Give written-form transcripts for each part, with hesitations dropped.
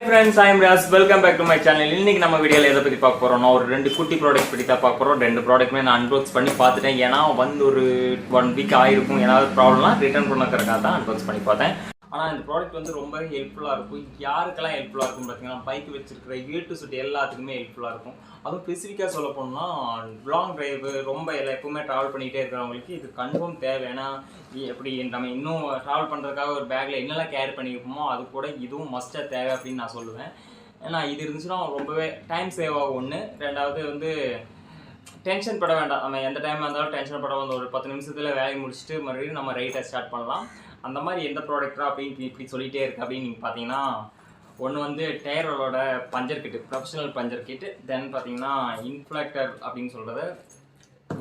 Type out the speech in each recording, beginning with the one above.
Friends, I am Ras. Welcome back to my channel. இன்னைக்கு நம்ம வீடியோல எதை பத்தி பார்க்க போறோம்னா ஒரு ரெண்டு குட்டி ப்ராடக்ட் பத்தி தான் பார்க்க போறோம். ரெண்டு ப்ராடக்ட்மே நான் அன்பாக்ஸ் பண்ணி பார்த்துட்டேன். ஏன்னா வந்து ஒரு 1 வீக் ஆயிருக்கும். ஏதாவது ப்ராப்ளம்னா ரிட்டர்ன் பண்ணக்கறதுக்காக தான் அன்பாக்ஸ் பண்ணி பார்த்தேன். ஆனால் இந்த ப்ராடக்ட் வந்து ரொம்ப ஹெல்ப்ஃபுல்லாக இருக்கும். யாருக்கெல்லாம் ஹெல்ப்ஃபுல்லாக இருக்கும் பார்த்தீங்கன்னா பைக் வச்சிருக்கிற A to Z எல்லாத்துக்குமே ஹெல்ப்ஃபுல்லாக இருக்கும். அதுவும் ஸ்பெசிஃபிக்காக சொல்ல போனால் லாங் டிரைவ் ரொம்ப எப்பவுமே ட்ராவல் பண்ணிகிட்டே இருக்கிறவங்களுக்கு இது கன்ஃபார்ம் தேவை. ஏன்னா எப்படி நம்ம இன்னும் ட்ராவல் பண்ணுறதுக்காக ஒரு பேக்கில் என்னெல்லாம் கேரி பண்ணியிருப்போமோ அது கூட இதுவும் மஸ்ட்டாக தேவை அப்படின்னு நான் சொல்லுவேன். ஏன்னா இது இருந்துச்சுன்னா ரொம்பவே டைம் சேவ் ஆகும். ஒன்று, ரெண்டாவது வந்து டென்ஷன் பட வேண்டாம். நம்ம எந்த டைம் இருந்தாலும் டென்ஷன் பட வந்து ஒரு 10 நிமிஷத்தில் வேலையை முடிச்சுட்டு மறுபடியும் நம்ம ரைட்டை ஸ்டார்ட் பண்ணலாம். அந்த மாதிரி எந்த ப்ராடக்டா அப்படின்னு இப்படி சொல்லிகிட்டே இருக்குது அப்படின்னு நீங்கள் பார்த்தீங்கன்னா ஒன்று வந்து TIREWELLோட பஞ்சர் கிட்டு, ப்ரொஃபஷனல் பஞ்சர் கிட்டு. தென் பார்த்தீங்கன்னா இன்ஃப்ளெக்டர் அப்படின்னு சொல்கிறது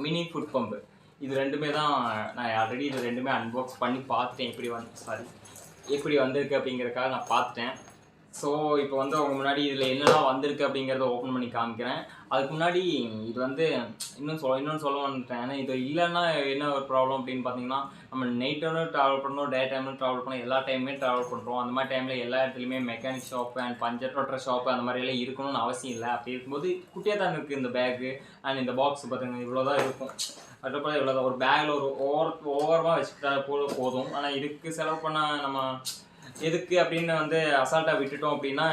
மினி ஃபுட் பம்பு. இது ரெண்டுமே தான் நான் ஆல்ரெடி இது ரெண்டுமே அன்பாக்ஸ் பண்ணி பார்த்துட்டேன். எப்படி வந்திருக்கு அப்படிங்கிறதுக்காக நான் பார்த்துட்டேன். ஸோ இப்போ வந்து அவங்க முன்னாடி இதில் என்னெல்லாம் வந்திருக்கு அப்படிங்கிறத ஓப்பன் பண்ணி காமிக்கிறேன். அதுக்கு முன்னாடி இது வந்து இன்னொன்று சொல்ல வந்துட்டேன். ஏன்னா இது இல்லைன்னா என்ன ஒரு ப்ராப்ளம் அப்படின்னு பார்த்தீங்கன்னா நம்ம நைட் டைமும் ட்ராவல் பண்ணணும், டே டைமும் ட்ராவல் பண்ணணும், எல்லா டைமுமே ட்ராவல் பண்ணுறோம். அந்த மாதிரி டைமில் எல்லா இடத்துலையுமே மெக்கானிக் ஷாப்பு அண்ட் பஞ்சர் ஓட்டுற ஷாப்பு அந்த மாதிரியெல்லாம் இருக்கணும்னு அவசியம் இல்லை. அப்படி இருக்கும்போது குட்டியாக தான் இருக்குது இந்த பேக்கு அண்ட் இந்த பாக்ஸ் பார்த்தீங்கன்னா இவ்வளோ தான் இருக்கும். அதுக்கப்புறம் இவ்வளோ தான் ஒரு பேக்கில் ஒரு ஓவரமாக வச்சுக்கிட்டா போதும். ஆனால் இதுக்கு செலவு பண்ண நம்ம எதுக்கு அப்படின்னு வந்து அசால்ட்டாக விட்டுட்டோம் அப்படின்னா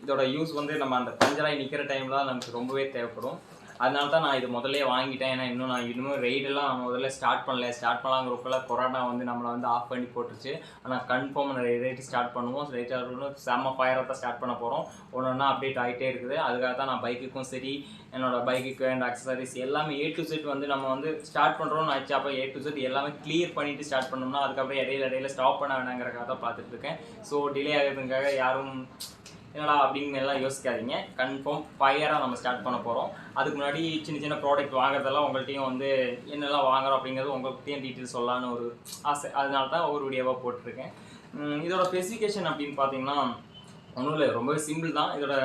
இதோட யூஸ் வந்து நம்ம அந்த பஞ்சராகி நிற்கிற டைமில் தான் நமக்கு ரொம்பவே தேவைப்படும். அதனால தான் நான் இது முதல்ல வாங்கிட்டேன். ஏன்னா இன்னும் ரைடெல்லாம் முதல்ல ஸ்டார்ட் பண்ணலாங்கிறப்பல கொரோனா வந்து நம்மளை வந்து ஆஃப் பண்ணி போட்டுருச்சு. ஆனால் கன்ஃபார்ம் ரைட்டு ஸ்டார்ட் பண்ணுவோம். ரைட்டாக செம்ம ஃபயராக தான் ஸ்டார்ட் பண்ண போகிறோம். ஒன்று அப்டேட் ஆகிட்டே இருக்குது. அதுக்காக தான் நான் பைக்குக்கும் சரி, என்னோடய பைக்குக்கு அண்ட் அக்சசரிஸ் எல்லாமே A to Z வந்து நம்ம வந்து ஸ்டார்ட் பண்ணுறோம்னு ஆச்சு. அப்போ A to Z எல்லாமே கிளியர் பண்ணிவிட்டு ஸ்டார்ட் பண்ணோம்னா அதுக்கப்புறம் இடையில ஸ்டாப் பண்ண வேணாங்கிறக்காக தான் பார்த்துட்டு இருக்கேன். ஸோ டிலே ஆகிறதுக்காக யாரும் என்னடா அப்படின்னு எல்லாம் யோசிக்காதீங்க. கன்ஃபார்ம் ஃபயராக நம்ம ஸ்டார்ட் பண்ண போகிறோம். அதுக்கு முன்னாடி சின்ன ப்ராடக்ட் வாங்குறதெல்லாம் உங்கள்கிட்டையும் வந்து என்னெல்லாம் வாங்குறோம் அப்படிங்கிறது உங்கள்கிட்டையும் டீட்டெயில்ஸ் சொல்லலான்னு ஒரு ஆசை. அதனால தான் ஒரு வீடியோவாக போட்டிருக்கேன். இதோட ஸ்பெசிஃபிகேஷன் அப்படின்னு பார்த்தீங்கன்னா ஒன்றும் இல்லை, ரொம்பவே சிம்பிள் தான். இதோட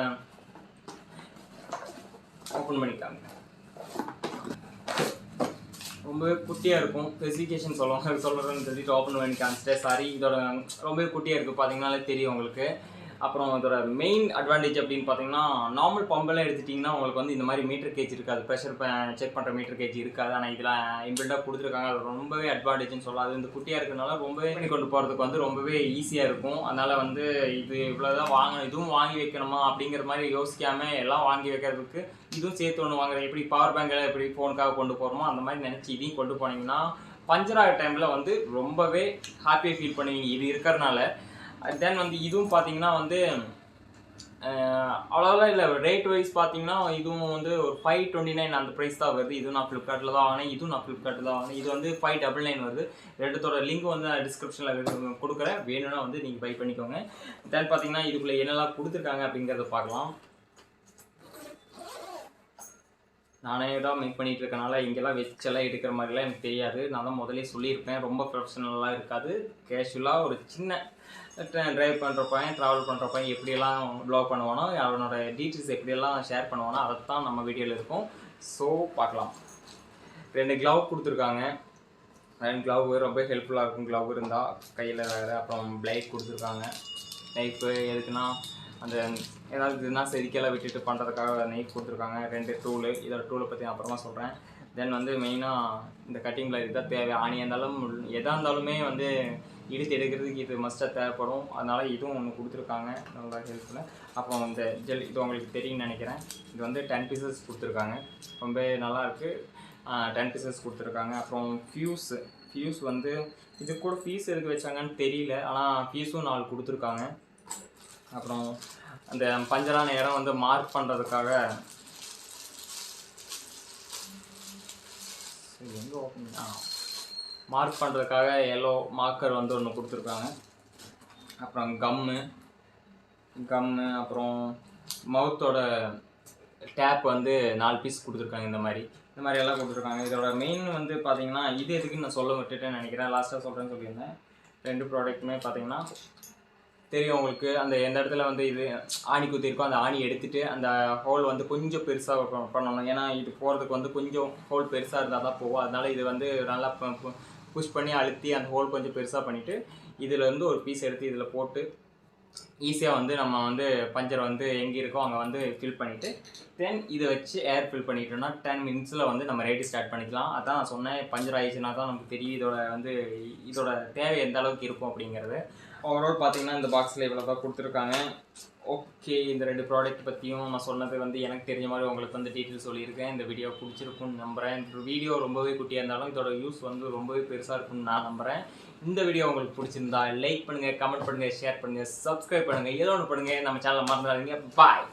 ஓப்பன் பண்ணிக்காங்க, ரொம்பவே குட்டியாக இருக்கும். ஸ்பெசிஃபிகேஷன் சொல்கிறதுன்னு சொல்லிட்டு ஓப்பன் பண்ணி காமிச்சிட்டேன். சாரி, இதோட ரொம்பவே குட்டியாக இருக்குது, பார்த்தீங்கன்னாலே தெரியும் உங்களுக்கு. அப்புறம் இதோட மெயின் அட்வான்டேஜ் அப்படின்னு பார்த்தீங்கன்னா நார்மல் பம்பெல்லாம் எடுத்துட்டிங்கன்னா உங்களுக்கு வந்து இந்த மாதிரி மீட்டர் கேஜ் இருக்காது, ப்ரெஷர் செக் பண்ணுற மீட்டர் கேஜ் இருக்காது. ஆனால் இதில் இன்பில்டாக கொடுத்துருக்காங்க. அது ரொம்பவே அட்வான்டேஜ்னு சொல்லலாம். அது இந்த குட்டியாக இருக்கிறதுனால ரொம்பவே பண்ணி கொண்டு போகிறதுக்கு வந்து ரொம்பவே ஈஸியாக இருக்கும். அதனால் வந்து இது இவ்வளோதான் வாங்கணும், இதுவும் வாங்கி வைக்கணுமா அப்படிங்கிற மாதிரி யோசிக்காமல் எல்லாம் வாங்கி வைக்கிறதுக்கு இதுவும் சேர்த்து ஒன்று வாங்குறேன். எப்படி பவர் பேங்கில் எப்படி ஃபோனுக்காக கொண்டு போகிறோமோ அந்த மாதிரி நினச்சி இதையும் கொண்டு போனீங்கன்னா பஞ்சர் ஆகிற டைமில் வந்து ரொம்பவே ஹாப்பியாக ஃபீல் பண்ணுவீங்க இது இருக்கிறதுனால. தென் வந்து இதுவும் பார்த்தீங்கன்னா வந்து அவ்வளோதான் இல்லை, ரேட் வைஸ் பார்த்தீங்கன்னா இதுவும் வந்து ஒரு 529 அந்த ப்ரைஸ் தான் வருது. இதுவும் நான் ஃப்ளிப்கார்ட்டில் தான் வாங்கினேன். இது வந்து 599 வருது. ரெண்டுத்தோட லிங்க் வந்து நான் டிஸ்கிரிப்ஷனில் கொடுக்குறேன், வேணும்னா வந்து நீங்கள் பை பண்ணிக்கோங்க. தென் பார்த்தீங்கன்னா இதுக்குள்ளே என்னெல்லாம் கொடுத்துருக்காங்க அப்படிங்கிறத பார்க்கலாம். நானே தான் மேக் பண்ணிகிட்டு இருக்கனால இங்கெல்லாம் வச்செல்லாம் எடுக்கிற மாதிரிலாம் எனக்கு தெரியாது. நான் தான் முதலே சொல்லியிருப்பேன், ரொம்ப ப்ரொஃபஷனலாக இருக்காது. கேஷுவலாக ஒரு சின்ன ட்ரைவ் பண்ணுறப்ப ட்ராவல் பண்ணுறப்ப எப்படியெல்லாம் ப்ளாக் பண்ணுவானோ, அவனோட டீட்டெயில்ஸ் எப்படியெல்லாம் ஷேர் பண்ணுவானோ அதைத்தான் நம்ம வீடியோவில் இருக்கும். ஸோ பார்க்கலாம். 2 க்ளவ் கொடுத்துருக்காங்க. 2 க்ளவ் ரொம்ப ஹெல்ப்ஃபுல்லாக இருக்கும். க்ளவ் இருந்தால் கையில் வேறு. அப்புறம் பிளேட் கொடுத்துருக்காங்க. நைஃபு எதுக்குன்னா அந்த ஏதாவது இதுனா செதுக்கெல்லாம் விட்டுட்டு பண்ணுறதுக்காக நைஃப் கொடுத்துருக்காங்க. 2 டூலு. இதோட டூலை பற்றி நான் அப்புறமா சொல்கிறேன். தென் வந்து மெயினாக இந்த கட்டிங்கில் இதுதான் தேவை. ஆணியாக இருந்தாலும் எதாக இருந்தாலுமே வந்து இழுத்து எடுக்கிறதுக்கு இது மஸ்ட்டாக தேவைப்படும். அதனால் இதுவும் ஒன்று கொடுத்துருக்காங்க, நல்லா ஹெல்ப்ஃபுல்லாக. அப்புறம் இந்த ஜெல், இது உங்களுக்கு தெரியும்னு நினைக்கிறேன். இது வந்து 10 பீசஸ் கொடுத்துருக்காங்க, ரொம்ப நல்லாயிருக்கு. 10 பீசஸ் கொடுத்துருக்காங்க. அப்புறம் ஃபியூஸ் வந்து இது கூட ஃபீஸ் எதுக்கு வச்சாங்கன்னு தெரியல, ஆனால் ஃபீஸும் 4 கொடுத்துருக்காங்க. அப்புறம் அந்த பஞ்சரான இடம் வந்து மார்க் பண்ணுறதுக்காக எங்கே ஓப்பன் மார்க் பண்ணுறதுக்காக எல்லோ மார்க்கர் வந்து ஒன்று கொடுத்துருக்காங்க. அப்புறம் கம்மு அப்புறம் மவுத்தோட டேப் வந்து 4 பீஸ் கொடுத்துருக்காங்க. இந்த மாதிரி எல்லாம் கொடுத்துருக்காங்க. இதோட மெயின் வந்து பார்த்தீங்கன்னா இது எதுக்குன்னு நான் சொல்ல விட்டுட்டேன்னு நினைக்கிறேன், லாஸ்ட்டாக சொல்கிறேன்னு சொல்லியிருந்தேன். 2 ப்ராடக்ட்டுமே பார்த்தீங்கன்னா தெரியும் உங்களுக்கு. அந்த எந்த இடத்துல வந்து இது ஆணி குத்திருக்கோ அந்த ஆணி எடுத்துகிட்டு அந்த ஹோல் வந்து கொஞ்சம் பெருசாக பண்ணணும். ஏன்னா இது போகிறதுக்கு வந்து கொஞ்சம் ஹோல் பெருசாக இருந்தால் தான் போகும். அதனால் இது வந்து நல்லா புஷ் பண்ணி அழுத்தி அந்த ஹோல் கொஞ்சம் பெருசாக பண்ணிவிட்டு இதில் வந்து ஒரு பீஸ் எடுத்து இதில் போட்டு ஈஸியாக வந்து நம்ம வந்து பஞ்சர் வந்து எங்கே இருக்கோ அங்கே வந்து ஃபில் பண்ணிவிட்டு தென் இதை வச்சு ஏர் ஃபில் பண்ணிட்டோம்னா 10 மினிட்ஸில் வந்து நம்ம ரைடு ஸ்டார்ட் பண்ணிக்கலாம். அதான் நான் சொன்னேன், பஞ்சர் ஆயிடுச்சுன்னா தான் நமக்கு தெரியும் இதோட தேவை எந்த அளவுக்கு இருக்கும் அப்படிங்கிறது. ஓவரால் பார்த்தீங்கன்னா இந்த பாக்ஸில் இவ்வளோ தான் கொடுத்துருக்காங்க. ஓகே, இந்த 2 ப்ராடக்ட் பற்றியும் நான் சொன்னது வந்து எனக்கு தெரிஞ்ச மாதிரி உங்களுக்கு வந்து டீட்டெயில் சொல்லியிருக்கேன். இந்த வீடியோ பிடிச்சிருக்குன்னு நம்புகிறேன். இந்த வீடியோ ரொம்பவே குட்டியாக இருந்தாலும் இதோட யூஸ் வந்து ரொம்பவே பெருசாக இருக்குன்னு நான் நம்புகிறேன். இந்த வீடியோ உங்களுக்கு பிடிச்சிருந்தா லைக் பண்ணுங்கள், கமெண்ட் பண்ணுங்கள், ஷேர் பண்ணுங்கள், சப்ஸ்கிரைப் பண்ணுங்கள், ஏதோ ஒன்று பண்ணுங்கள். நம்ம சேனலை மறந்துடாதீங்க. பாய்.